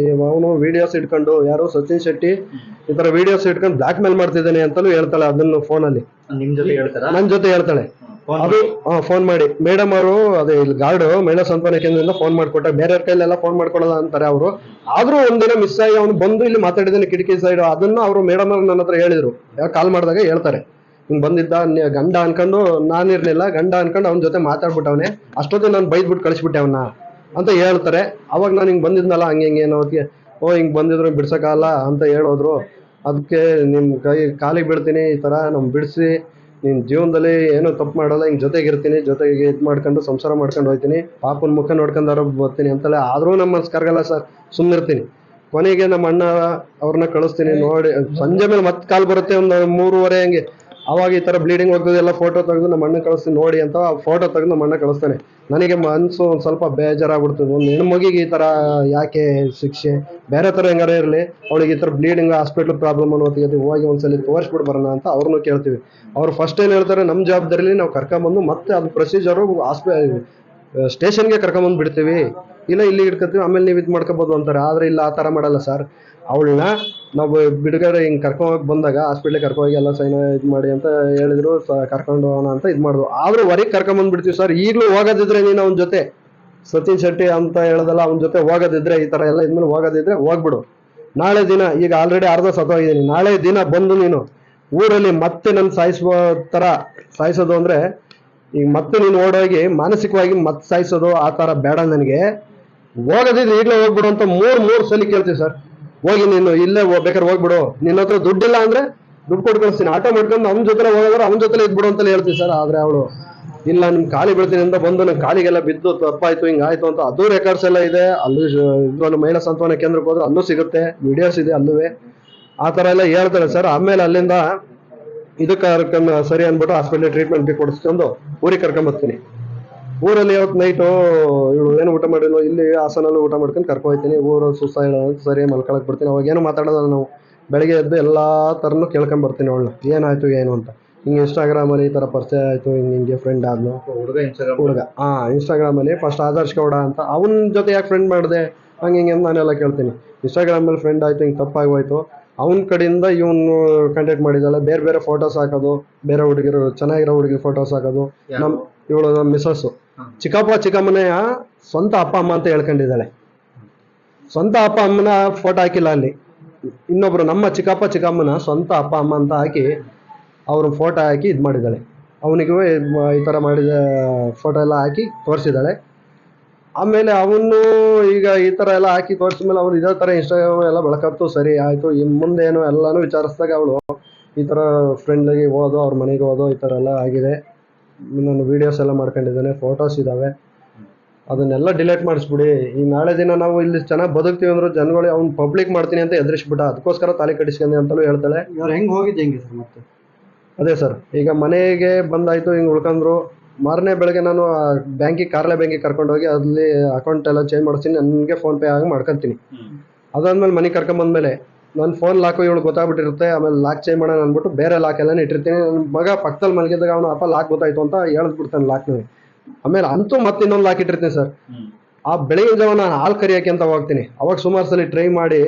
ಅವನು ವಿಡಿಯೋಸ್ ಇಟ್ಕೊಂಡು, ಯಾರು ಸಚಿನ್ ಶೆಟ್ಟಿ ಈ ಥರ ವಿಡಿಯೋಸ್ ಇಟ್ಕೊಂಡು ಬ್ಲ್ಯಾಕ್ ಮೇಲ್ ಮಾಡ್ತಿದ್ದಾನೆ ಅಂತಲೂ ಹೇಳ್ತಾಳೆ. ಅದನ್ನು ಫೋನಲ್ಲಿ ನನ್ನ ಜೊತೆ ಹೇಳ್ತಾಳೆ. ಅದು ಫೋನ್ ಮಾಡಿ, ಮೇಡಮ್ ಅವರು ಅದೇ ಇಲ್ಲಿ ಗಾರ್ಡು ಮಹಿಳಾ ಸಂತಾನ ಕೇಂದ್ರದಿಂದ ಫೋನ್ ಮಾಡ್ಕೊಟ್ಟಾಗ ಬೇರೆಯವ್ರ ಕೈಲೆಲ್ಲ ಫೋನ್ ಮಾಡ್ಕೊಡಲ್ಲ ಅಂತಾರೆ ಅವರು. ಆದ್ರೂ ಒಂದಿನ ಮಿಸ್ ಆಗಿ ಅವನು ಬಂದು ಇಲ್ಲಿ ಮಾತಾಡಿದ್ದಾನೆ ಕಿಟಕಿ ಸೈಡ್. ಅದನ್ನು ಅವರು ಮೇಡಮ್ ಅವ್ರು ನನ್ನ ಹತ್ರ ಹೇಳಿದ್ರು, ಕಾಲ್ ಮಾಡಿದಾಗ ಹೇಳ್ತಾರೆ, ಹಿಂಗ್ ಬಂದಿದ್ದ ಗಂಡ ಅನ್ಕೊಂಡು ನಾನಿರ್ಲಿಲ್ಲ, ಗಂಡ ಅನ್ಕೊಂಡು ಅವನ ಜೊತೆ ಮಾತಾಡ್ಬಿಟ್ಟವನೆ, ಅಷ್ಟೊತ್ತಿಗೆ ನಾನು ಬೈದ್ಬಿಟ್ಟು ಕಳಿಸ್ಬಿಟ್ಟೆ ಅವನ್ನ ಅಂತ ಹೇಳ್ತಾರೆ. ಅವಾಗ ನಾನು ಹಿಂಗ್ ಬಂದಿದ್ನಲ್ಲ ಹಂಗೆ ಹಿಂಗೆ ಏನೋ ಹೊತ್ತಿಗೆ, ಓ ಹಿಂಗ್ ಬಂದಿದ್ರು ಬಿಡ್ಸಕ್ಕಾಗಲ್ಲ ಅಂತ ಹೇಳೋದ್ರು. ಅದಕ್ಕೆ ನಿಮ್ ಕಾಲಿಗೆ ಬೀಳ್ತೀನಿ, ಈ ತರ ನಮ್ ಬಿಡಿಸಿ ನಿನ್ ಜೀವನದಲ್ಲಿ ಏನೋ ತಪ್ಪು ಮಾಡಲ್ಲ, ಹಿಂಗ್ ಜೊತೆಗಿರ್ತೀನಿ, ಜೊತೆಗೆ ಇದು ಮಾಡ್ಕೊಂಡು ಸಂಸಾರ ಮಾಡ್ಕೊಂಡು ಹೋಗ್ತೀನಿ, ಪಾಪನ ಮುಖ ನೋಡ್ಕೊಂಡಾರ ಬರ್ತೀನಿ ಅಂತಲೇ. ಆದ್ರೂ ನಮ್ಮ ಮನ್ಸು ಕರ್ಗಲ್ಲ ಸರ್, ಸುಮ್ಮನಿರ್ತೀನಿ. ಕೊನೆಗೆ ನಮ್ಮ ಅಣ್ಣ ಅವ್ರನ್ನ ಕಳಿಸ್ತೀನಿ. ನೋಡಿ ಸಂಜೆ ಮೇಲೆ ಮತ್ತೆ ಕಾಲ್ ಬರುತ್ತೆ ಒಂದು 3:30 ಹಂಗೆ. ಅವಾಗ ಈ ತರ ಬ್ಲೀಡಿಂಗ್ ಹೋಗ್ತದೆ ಎಲ್ಲ ಫೋಟೋ ತೆಗೆದು ನಮ್ಮ ಅಣ್ಣ ಕಳಿಸ್ತೀನಿ ನೋಡಿ ಅಂತ. ಫೋಟೋ ತೆಗೆದು ನಮ್ಮ ಅಣ್ಣ ಕಳಿಸ್ತಾನೆ. ನನಗೆ ಮನ್ಸು ಒಂದು ಸ್ವಲ್ಪ ಬೇಜಾರಾಗ್ಬಿಡ್ತದೆ. ಒಂದು ಹೆಣ್ಮಗಿಗೆ ಈ ತರ ಯಾಕೆ ಶಿಕ್ಷೆ? ಬೇರೆ ತರ ಹೆಂಗಾರ ಇರಲಿ, ಅವಳಿಗೆ ಈ ತರ ಬ್ಲೀಡಿಂಗ್ ಹಾಸ್ಪಿಟ್ಲ್ ಪ್ರಾಬ್ಲಮ್ ಅನ್ನೋದು ಹೋಗಿ ಒಂದ್ಸಲಿ ತೋರಿಸ್ಬಿಟ್ಟು ಬರೋಣ ಅಂತ ಅವ್ರನ್ನೂ ಕೇಳ್ತೀವಿ. ಅವ್ರು ಫಸ್ಟ್ ಏನ್ ಹೇಳ್ತಾರೆ, ನಮ್ಮ ಜವಾಬ್ದಾರಿಲಿ ನಾವು ಕರ್ಕೊಂಬಂದು ಮತ್ತೆ ಅದು ಪ್ರೊಸೀಜರು ಸ್ಟೇಷನ್ಗೆ ಕರ್ಕೊಂಬಂದು ಬಿಡ್ತೀವಿ, ಇಲ್ಲ ಇಲ್ಲಿ ಇಟ್ಕೊತೀವಿ, ಆಮೇಲೆ ನೀವು ಇದು ಮಾಡ್ಕೋಬೋದು ಅಂತಾರೆ. ಆದ್ರೆ ಇಲ್ಲ, ಆ ತರ ಮಾಡಲ್ಲ ಸರ್. ಅವಳನ್ನ ನಾವು ಬಿಡುಗಡೆ ಹಿಂಗೆ ಕರ್ಕೊಂಡೋಗಿ ಬಂದಾಗ ಹಾಸ್ಪಿಟ್ಲಿಗೆ ಕರ್ಕೊಂಡೋಗಿ ಎಲ್ಲ ಸೈನ್ ಇದು ಮಾಡಿ ಅಂತ ಹೇಳಿದ್ರು, ಕರ್ಕೊಂಡು ಹೋಗೋಣ ಅಂತ ಇದು ಮಾಡಿದ್ರು. ಆದ್ರೂ ಹೊರಗೆ ಕರ್ಕೊಂಬಂದ್ಬಿಡ್ತೀವಿ ಸರ್. ಈಗಲೂ ಹೋಗೋದಿದ್ರೆ ನೀನು ಅವನ ಜೊತೆ ಸತೀಶ್ ಶೆಟ್ಟಿ ಅಂತ ಹೇಳೋದಲ್ಲ, ಅವನ ಜೊತೆ ಹೋಗೋದಿದ್ರೆ, ಈ ತರ ಎಲ್ಲ ಇದ್ಮೇಲೆ ಹೋಗೋದಿದ್ರೆ ಹೋಗ್ಬಿಡು. ನಾಳೆ ದಿನ ಈಗ ಆಲ್ರೆಡಿ ಅರ್ಧ ಸತ್ತೋಗಿದ್ದೀನಿ, ನಾಳೆ ದಿನ ಬಂದು ನೀನು ಊರಲ್ಲಿ ಮತ್ತೆ ನನ್ನ ಸಾಯಿಸುವ ತರ ಸಾಯಿಸೋದು ಅಂದ್ರೆ, ಈಗ ಮತ್ತೆ ನೀನು ಓಡೋಗಿ ಮಾನಸಿಕವಾಗಿ ಮತ್ತೆ ಸಾಯಿಸೋದು ಆ ತರ ಬೇಡ ನನಗೆ. ಹೋಗೋದಿದ್ರೆ ಈಗಲೇ ಹೋಗ್ಬಿಡು ಅಂತ ಮೂರ್ ಸಲ ಕೇಳ್ತೀವಿ ಸರ್. ಹೋಗಿ ನೀನು ಇಲ್ಲೇ ಬೇಕಾದ್ರೆ ಹೋಗ್ಬಿಡು, ನಿನ್ನ ಹತ್ರ ದುಡ್ಡಿಲ್ಲ ಅಂದ್ರೆ ದುಡ್ಡು ಕೊಟ್ಟು ಕಳಿಸ್ತೀನಿ, ಆಟೋ ಮಾಡ್ಕೊಂಡು ಅವ್ನ ಜೊತೆ ಹೋಗೋದ್ರೆ ಅವ್ನ ಜೊತೆ ಇದ್ಬಿಡು ಅಂತಲೇ ಹೇಳ್ತೀವಿ ಸರ್. ಆದ್ರೆ ಅವಳು ಇಲ್ಲ, ನಿಮ್ ಕಾಲಿ ಬೀಳ್ತೀನಿ ಅಂತ ಬಂದು ನನ್ನ ಕಾಲಿಗೆಲ್ಲ ಬಿದ್ದು ತಪ್ಪಾಯ್ತು ಹಿಂಗಾಯ್ತು ಅಂತ. ಅದು ರೆಕಾರ್ಡ್ಸ್ ಎಲ್ಲ ಇದೆ. ಅಲ್ಲೂ ಇದ್ರಲ್ಲಿ ಮಹಿಳಾ ಸಾಂತ್ವನ ಕೇಂದ್ರಕ್ಕೆ ಹೋದ್ರೆ ಅಲ್ಲೂ ಸಿಗುತ್ತೆ, ವಿಡಿಯೋಸ್ ಇದೆ ಅಲ್ಲೂ. ಆ ತರ ಎಲ್ಲ ಹೇಳ್ತಾರೆ ಸರ್. ಆಮೇಲೆ ಅಲ್ಲಿಂದ ಇದಕ್ಕೆ ಸರಿ ಅನ್ಬಿಟ್ಟು ಹಾಸ್ಪಿಟಲ್ ಟ್ರೀಟ್ಮೆಂಟ್ ಕೊಡಿಸ್ಕೊಂಡು ಊರಿಗೆ ಕರ್ಕೊಂಬರ್ತೀನಿ. ಊರಲ್ಲಿ ಇವತ್ತು ನೈಟು ಇವಳು ಏನು ಊಟ ಮಾಡಿಲ್ಲ, ಇಲ್ಲಿ ಹಾಸನಲ್ಲಿ ಊಟ ಮಾಡ್ಕೊಂಡು ಕರ್ಕೊಯ್ತೀನಿ. ಊರು ಸುಸ್ತಾಯಿಲ್ಲ ಸರಿ ಮಲ್ಕೊಳಕ್ ಬಿಡ್ತೀನಿ. ಅವಾಗ ಏನು ಮಾತಾಡೋದಲ್ಲ ನಾವು. ಬೆಳಗ್ಗೆ ಎದ್ದು ಎಲ್ಲ ಥರನೂ ಕೇಳ್ಕೊಂಬರ್ತೀನಿ ಅವಳನ್ನ, ಏನಾಯ್ತು ಏನು ಅಂತ. ಹಿಂಗೆ ಇನ್ಸ್ಟಾಗ್ರಾಮಲ್ಲಿ ಈ ಥರ ಪರಿಚಯ ಆಯಿತು, ಹಿಂಗೆ ಫ್ರೆಂಡ್ ಆದ್ನು ಹುಡುಗ. ಇನ್ಸ್ಟಾಗ್ರಾಮಲ್ಲಿ ಫಸ್ಟ್ ಆದರ್ಶ್ ಗೌಡ ಅಂತ, ಅವನ ಜೊತೆ ಯಾಕೆ ಫ್ರೆಂಡ್ ಮಾಡಿದೆ ಹಂಗೆ ಹಿಂಗೆ ನಾನೆಲ್ಲ ಕೇಳ್ತೀನಿ. ಇನ್ಸ್ಟಾಗ್ರಾಮಲ್ಲಿ ಫ್ರೆಂಡ್ ಆಯಿತು, ಹಿಂಗೆ ತಪ್ಪಾಗೋಯ್ತು. ಅವನ ಕಡೆಯಿಂದ ಇವನು ಕಾಂಟ್ಯಾಕ್ಟ್ ಮಾಡಿದ್ದಾಳೆ. ಬೇರೆ ಬೇರೆ ಫೋಟೋಸ್ ಹಾಕೋದು, ಬೇರೆ ಹುಡುಗಿರು ಚೆನ್ನಾಗಿರೋ ಹುಡುಗಿ ಫೋಟೋಸ್ ಹಾಕೋದು. ನಮ್ಮ ಇವಳು ನಮ್ಮ ಮಿಸ್ಸಸ್ಸು ಚಿಕ್ಕಪ್ಪ ಚಿಕ್ಕಮ್ಮನೆಯ ಸ್ವಂತ ಅಪ್ಪ ಅಮ್ಮ ಅಂತ ಹೇಳ್ಕೊಂಡಿದ್ದಾಳೆ. ಸ್ವಂತ ಅಪ್ಪ ಅಮ್ಮನ ಫೋಟೋ ಹಾಕಿಲ್ಲ ಅಲ್ಲಿ, ಇನ್ನೊಬ್ರು ನಮ್ಮ ಚಿಕ್ಕಪ್ಪ ಚಿಕ್ಕಮ್ಮನ ಸ್ವಂತ ಅಪ್ಪ ಅಮ್ಮ ಅಂತ ಹಾಕಿ ಅವ್ರ ಫೋಟೋ ಹಾಕಿ ಇದು ಮಾಡಿದ್ದಾಳೆ. ಅವನಿಗೂ ಈ ಥರ ಮಾಡಿದ ಫೋಟೋ ಎಲ್ಲ ಹಾಕಿ ತೋರಿಸಿದ್ದಾಳೆ. ಆಮೇಲೆ ಅವನು ಈಗ ಈ ಥರ ಎಲ್ಲ ಹಾಕಿ ತೋರಿಸಿದ್ಮೇಲೆ ಅವ್ರು ಇದೇ ಥರ ಇನ್ಸ್ಟಾಗ್ರಾಮ್ ಎಲ್ಲ ಬಳಕತ್ತು. ಸರಿ ಆಯಿತು, ಇನ್ನು ಮುಂದೇನು ಎಲ್ಲನೂ ವಿಚಾರಿಸಿದಾಗ ಅವಳು ಈ ಥರ ಫ್ರೆಂಡ್ಲಿಗೆ ಹೋದು, ಅವ್ರ ಮನೆಗೆ ಹೋದು, ಈ ಥರ ಎಲ್ಲ ಆಗಿದೆ. ನಾನು ವೀಡಿಯೋಸ್ ಎಲ್ಲ ಮಾಡ್ಕೊಂಡಿದ್ದೇನೆ, ಫೋಟೋಸ್ ಇದ್ದಾವೆ, ಅದನ್ನೆಲ್ಲ ಡಿಲೀಟ್ ಮಾಡಿಸ್ಬಿಡಿ. ಈ ನಾಳೆ ದಿನ ನಾವು ಇಲ್ಲಿ ಚೆನ್ನಾಗಿ ಬದುಕ್ತೀವಿ ಅಂದ್ರು ಜನಗಳು ಅವ್ನು ಪಬ್ಲಿಕ್ ಮಾಡ್ತೀನಿ ಅಂತ ಎದುರಿಸ್ಬಿಟ್ಟ, ಅದಕ್ಕೋಸ್ಕರ ತಾಲಿ ಕಟ್ಟಿಸ್ಕೊಂಡೆ ಅಂತಲೂ ಹೇಳ್ತಾಳೆ. ಇವ್ರು ಹೆಂಗೆ ಹೋಗಿದ್ದು ಹೆಂಗೆ ಸರ್ ಮತ್ತೆ? ಅದೇ ಸರ್, ಈಗ ಮನೆಗೆ ಬಂದಾಯ್ತು, ಹಿಂಗೆ ಉಳ್ಕೊಂಡ್ರು. ಮಾರನೇ ಬೆಳಗ್ಗೆ ನಾನು ಬ್ಯಾಂಕಿಗೆ ಕಾರ್ಲೆ ಬ್ಯಾಂಕಿಗೆ ಕರ್ಕೊಂಡೋಗಿ ಅಲ್ಲಿ ಅಕೌಂಟ್ ಎಲ್ಲ ಚೇಂಜ್ ಮಾಡಿಸ್ತೀನಿ, ನನಗೆ ಫೋನ್ಪೇ ಆಗಿ ಮಾಡ್ಕೊತೀನಿ. ಅದಾದ್ಮೇಲೆ ಮನೆಗೆ ಕರ್ಕೊಂಬಂದ್ಮೇಲೆ ನನ್ನ ಫೋನ್ ಲಾಕು ಇವಳು ಗೊತ್ತಾಗ್ಬಿಟ್ಟಿರುತ್ತೆ. ಆಮೇಲೆ ಲಾಕ್ ಚೇಂಜ್ ಮಾಡೋಣ ಅಂದ್ಬಿಟ್ಟು ಬೇರೆ ಲಾಕ್ ಎಲ್ಲ ಇಟ್ಟಿರ್ತೀನಿ. ನನ್ನ ಮಗ ಪಕ್ಕದಲ್ಲಿ ಮಲಗಿದಾಗ ಅವನು ಅಪ್ಪ ಲಾಕ್ ಗೊತ್ತಾಯ್ತು ಅಂತ ಹೇಳಿದ್ಬಿಡ್ತಾನೆ ಲಾಕ್ನಲ್ಲಿ. ಆಮೇಲೆ ಅಂತೂ ಮತ್ತೆ ಇನ್ನೊಂದು ಲಾಕ್ ಇಟ್ಟಿರ್ತೀನಿ ಸರ್. ಆ ಬೆಳಗಿನ ಜಾವ ನಾನು ಹಾಲು ಕರಿಯೋಕೆ ಅಂತ ಹೋಗ್ತೀನಿ, ಅವಾಗ ಸುಮಾರು ಸಲ ಟ್ರೈ ಮಾಡಿ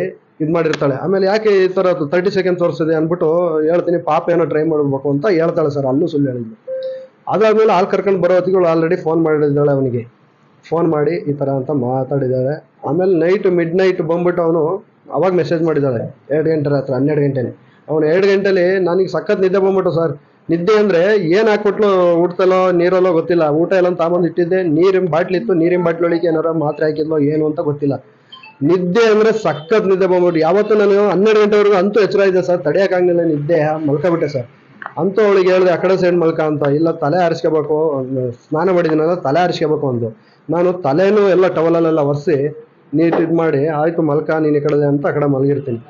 ಇದು ಮಾಡಿರ್ತಾಳೆ. ಆಮೇಲೆ ಯಾಕೆ ಈ ಥರ 30 ಸೆಕೆಂಡ್ ತೋರಿಸಿದೆ ಅಂದ್ಬಿಟ್ಟು ಹೇಳ್ತೀನಿ, ಪಾಪ ಏನೋ ಟ್ರೈ ಮಾಡಬೇಕು ಅಂತ ಹೇಳ್ತಾಳೆ ಸರ್. ಅಲ್ಲೂ ಸುಳ್ಳು ಹೇಳಿದ್ಲು. ಅದಾದ್ಮೇಲೆ ಹಾಲು ಕರ್ಕೊಂಡು ಬರೋ ಹೊತ್ತಿಗೆ ಆಲ್ರೆಡಿ ಫೋನ್ ಮಾಡಿದ್ದಾಳೆ ಅವನಿಗೆ. ಫೋನ್ ಮಾಡಿ ಈ ಥರ ಅಂತ ಮಾತಾಡಿದ್ದಾಳೆ. ಆಮೇಲೆ ಮಿಡ್ ನೈಟ್ ಬಂದ್ಬಿಟ್ಟು ಅವನು ಅವಾಗ ಮೆಸೇಜ್ ಮಾಡಿದ್ದಾಳೆ 2 ಗಂಟೆ ರಾತ್ರಿ 12 ಗಂಟೆಲಿ. ಅವನು 2 ಗಂಟೆಲಿ ನನಗೆ ಸಖತ್ ನಿದ್ದೆ ಬಂದ್ಬಿಟ್ಟು ಸರ್. ನಿದ್ದೆ ಅಂದರೆ ಏನು ಹಾಕ್ಬಿಟ್ಲು, ಊಟದಲ್ಲೋ ನೀರಲ್ಲೋ ಗೊತ್ತಿಲ್ಲ, ಊಟ ಎಲ್ಲ ತಾಂಬಂದು ಇಟ್ಟಿದ್ದೆ, ನೀರಿನ ಬಾಟ್ಲಿತ್ತು, ನೀರಿನ ಬಾಟ್ಲೊಳಗೆ ಏನಾರ ಮಾತ್ರೆ ಹಾಕಿದ್ಲೋ ಏನು ಅಂತ ಗೊತ್ತಿಲ್ಲ. ನಿದ್ದೆ ಅಂದರೆ ಸಖತ್ ನಿದ್ದೆ ಬಂದ್ಬಿಟ್ಟು ಯಾವತ್ತೂ ನಾನು 12 ಗಂಟೆವರೆಗೂ ಅಂತೂ ಎಚ್ಚರ ಇದೆ ಸರ್, ತಡೆಯೋಕ್ಕಾಗಲಿಲ್ಲ ನಿದ್ದೆ, ಮಲ್ಕೊಬಿಟ್ಟೆ ಸರ್. ಅಂತೂ ಅವಳಿಗೆ ಹೇಳಿದೆ ಆ ಕಡೆ ಸೈಡ್ ಮಲ್ಕ ಅಂತ. ಇಲ್ಲ, ತಲೆ ಆರಿಸ್ಕೋಬೇಕು, ಸ್ನಾನ ಮಾಡಿದ್ದೀನಲ್ಲ ತಲೆ ಆರಿಸ್ಕೋಬೇಕು ಅಂದು. ನಾನು ತಲೆನೂ ಎಲ್ಲ ಟವಲಲ್ಲೆಲ್ಲ ಒರೆಸಿ ನೀಟ್ ಇದು ಮಾಡಿ ಆಯಿತು ಮಲ್ಕ ನೀನು ಈ ಕಡೆ ಅಂತ ಆ ಕಡೆ ಮಲಗಿರ್ತೀನಿ.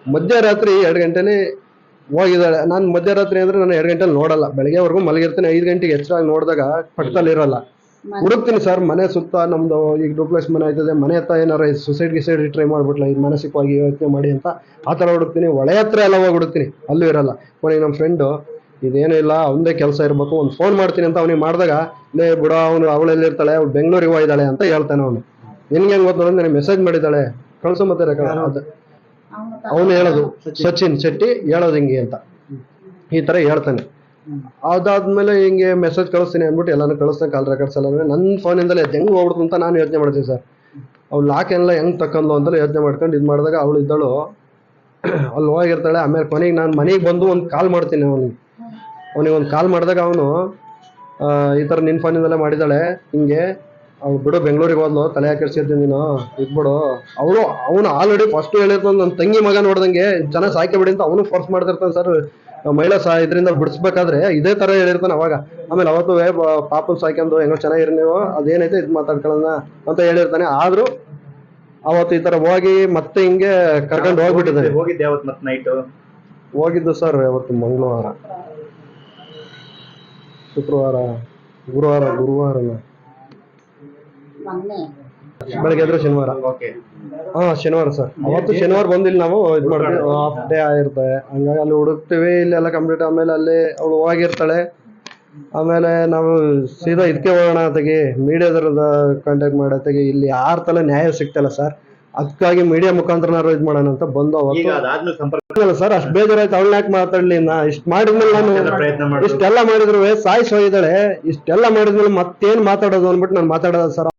ಮಧ್ಯರಾತ್ರಿ 2 ಗಂಟೆಲಿ ಹೋಗಿದ್ದಾಳೆ. ನಾನು ಮಧ್ಯರಾತ್ರಿ ಅಂದರೆ ನಾನು 2 ಗಂಟೆಲಿ ನೋಡಲ್ಲ, ಬೆಳಗ್ಗೆವರೆಗೂ ಮಲಗಿರ್ತೀನಿ. 5 ಗಂಟೆಗೆ ಎಚ್ಚರಾಗಿ ನೋಡಿದಾಗ ಪಕ್ಕದಲ್ಲಿ ಇರಲ್ಲ. ಹುಡುಕ್ತೀನಿ ಸರ್ ಮನೆ ಸುತ್ತ. ನಮ್ಮದು ಈಗ ಡೂಪ್ಲೆಕ್ಸ್ ಮನೆ ಆಯ್ತದೆ, ಮನೆ ಹತ್ರ ಏನಾರ ಸುಸೈಡ್ ಟ್ರೈ ಮಾಡ್ಬಿಟ್ಲ, ಇದು ಮಾನಸಿಕವಾಗಿ ಯೋಚನೆ ಮಾಡಿ ಅಂತ ಆ ಥರ ಹುಡುಕ್ತೀನಿ. ಒಳೆ ಹತ್ರ ಎಲ್ಲ ಹೋಗಿ ಹುಡುಕ್ತೀನಿ, ಅಲ್ಲೂ ಇರಲ್ಲ. ಕೊನೆಗೆ ನಮ್ಮ ಫ್ರೆಂಡು ಇದೇನೂ ಇಲ್ಲ, ಅವನದೇ ಕೆಲಸ ಇರಬೇಕು, ಒಂದು ಫೋನ್ ಮಾಡ್ತೀನಿ ಅಂತ ಅವನಿಗೆ ಮಾಡಿದಾಗ, ಲೇ ಬಿಡ ಅವಳೆಲ್ಲಿರ್ತಾಳೆ, ಅವ್ಳು ಬೆಂಗಳೂರಿಗೆ ಹೋಗಿದ್ದಾಳೆ ಅಂತ ಹೇಳ್ತಾನೆ ಅವನು. ನಿನ್ಗೆ ಹೆಂಗೆ ಗೊತ್ತು ನನಗೆ ಮೆಸೇಜ್ ಮಾಡಿದ್ದಾಳೆ ಕಳ್ಸೋ ಮತ್ತೆ ರೆಕಾರ್ಡ್. ಅವನು ಹೇಳೋದು ಸಚಿನ್ ಶೆಟ್ಟಿ ಹೇಳೋದು ಹಿಂಗೆ ಅಂತ ಈ ಥರ ಹೇಳ್ತಾನೆ. ಅದಾದ್ಮೇಲೆ ಹಿಂಗೆ ಮೆಸೇಜ್ ಕಳಿಸ್ತೀನಿ ಅಂದ್ಬಿಟ್ಟು ಎಲ್ಲಾನು ಕಳಿಸ್ತಾನೆ, ಕಾಲ್ ರೆಕಾರ್ಡ್ಸ್ ಎಲ್ಲ ನನ್ನ ಫೋನಿಂದಲೇ ಹೆಂಗೆ ಹೋಗ್ಬಿಡ್ತು ಅಂತ ನಾನು ಯೋಚನೆ ಮಾಡ್ತೀನಿ ಸರ್. ಅವ್ಳು ಲಾಕ್ ಎಲ್ಲ ಹೆಂಗೆ ತಕ್ಕಂದ್ಲು ಅಂತಲೇ ಯೋಚನೆ ಮಾಡ್ಕೊಂಡು ಇದು ಮಾಡಿದಾಗ ಅವಳು ಇದ್ದಳು ಅಲ್ಲಿ ಹೋಗಿರ್ತಾಳೆ. ಆಮೇಲೆ ಕೊನೆಗೆ ನಾನು ಮನೆಗೆ ಬಂದು ಒಂದು ಕಾಲ್ ಮಾಡ್ತೀನಿ ಅವನಿಗೆ. ಅವನಿಗೆ ಒಂದು ಕಾಲ್ ಮಾಡಿದಾಗ ಅವನು ಈ ಥರ ನಿನ್ನ ಫೋನಿಂದಲೇ ಮಾಡಿದ್ದಾಳೆ ಹಿಂಗೆ ಅವ್ಳು ಬಿಡು ಬೆಂಗಳೂರಿಗೆ ಹೋದ್ಲು ತಲೆ ಕೆಡ್ಸಿರ್ತೀನಿ ನೀನು ಇದ್ಬಿಡು ಅವನು ಆಲ್ರೆಡಿ ಫಸ್ಟ್ ಹೇಳಿರ್ತಾನೆ ನನ್ನ ತಂಗಿ ಮಗ ನೋಡ್ದಂಗೆ ಚೆನ್ನಾಗಿ ಸಾಕಿ ಬಿಡಿ ಅಂತ ಅವನು ಫೋರ್ಸ್ ಮಾಡ್ತಿರ್ತಾನೆ ಸರ್. ಮಹಿಳಾ ಇದರಿಂದ ಬಿಡಿಸ್ಬೇಕಾದ್ರೆ ಇದೇ ಥರ ಹೇಳಿರ್ತಾನೆ ಅವಾಗ. ಆಮೇಲೆ ಅವತ್ತು ಪಾಪನ ಸಾಕ್ಯಂದು ಹೆಂಗೋ ಚೆನ್ನಾಗಿರಿ ನೀವು ಅದೇನೈತೆ ಇದು ಮಾತಾಡ್ಕೊಳ್ಳೋಣ ಅಂತ ಹೇಳಿರ್ತಾನೆ. ಆದರೂ ಅವತ್ತು ಈ ಥರ ಹೋಗಿ ಮತ್ತೆ ಹಿಂಗೆ ಕರ್ಕೊಂಡು ಹೋಗ್ಬಿಟ್ಟಿದ್ದಾನೆ. ಹೋಗಿದ್ದೆ ಅವತ್ತು ಮತ್ತೆ ನೈಟು ಹೋಗಿದ್ದು ಸರ್ ಅವತ್ತು ಮಂಗಳವಾರ, ಶುಕ್ರವಾರ, ಗುರುವಾರನ ಬೆಳಗ್ಗೆ ಎದ್ರೆ ಶನಿವಾರ. ಓಕೆ. ಶನಿವಾರ ಸರ್. ಅವತ್ತು ಶನಿವಾರ ಬಂದಿಲ್ಲ, ನಾವು ಇದು ಮಾಡ್ತೀವಿ, ಹಾಫ್ ಡೇ ಆಗಿರ್ತವೆ. ಹಂಗಾಗಿ ಅಲ್ಲಿ ಹುಡುಕ್ತೀವಿ, ಇಲ್ಲೆಲ್ಲ ಕಂಪ್ಲೀಟ್. ಆಮೇಲೆ ಅಲ್ಲಿ ಅವಳು ಹೋಗಿರ್ತಾಳೆ. ಆಮೇಲೆ ನಾವು ಸೀದಾ ಇದಕ್ಕೆ ಹೋಗೋಣ ತೆಗಿ, ಮೀಡಿಯಾದ ಕಾಂಟ್ಯಾಕ್ಟ್ ಮಾಡತ್ತೆಗೆ ಇಲ್ಲಿ ಯಾರ ತಲೆ ನ್ಯಾಯ ಸಿಗ್ತಲ್ಲ ಸರ್. ಅದಕ್ಕಾಗಿ ಮೀಡಿಯಾ ಮುಖಾಂತರ ಇದು ಮಾಡೋಣ ಅಂತ ಬಂದು ಈಗ ಅವತ್ತು ಅದಾದ್ಮೇಲೆ ಸಂಪರ್ಕ ಸರ್. ಅಷ್ಟು ಬೇಜಾರಾಯ್ತು. ಅವಳನ್ನ ಯಾಕೆ ಮಾತಾಡ್ಲಿ ನಾ ಇಷ್ಟು ಮಾಡಿದ್ಮೇಲೆ ನಾನು ಪ್ರಯತ್ನ ಮಾಡಿ ಇಷ್ಟೆಲ್ಲ ಮಾಡಿದ್ರು ಸಾಯಿಸಿ ಹೋಗಿದ್ದಾಳೆ. ಇಷ್ಟೆಲ್ಲ ಮಾಡಿದ್ಮೇಲೆ ಮತ್ತೇನ್ ಮಾತಾಡೋದು ಅಂದ್ಬಿಟ್ಟು ನಾನು ಮಾತಾಡೋದು ಸರ್.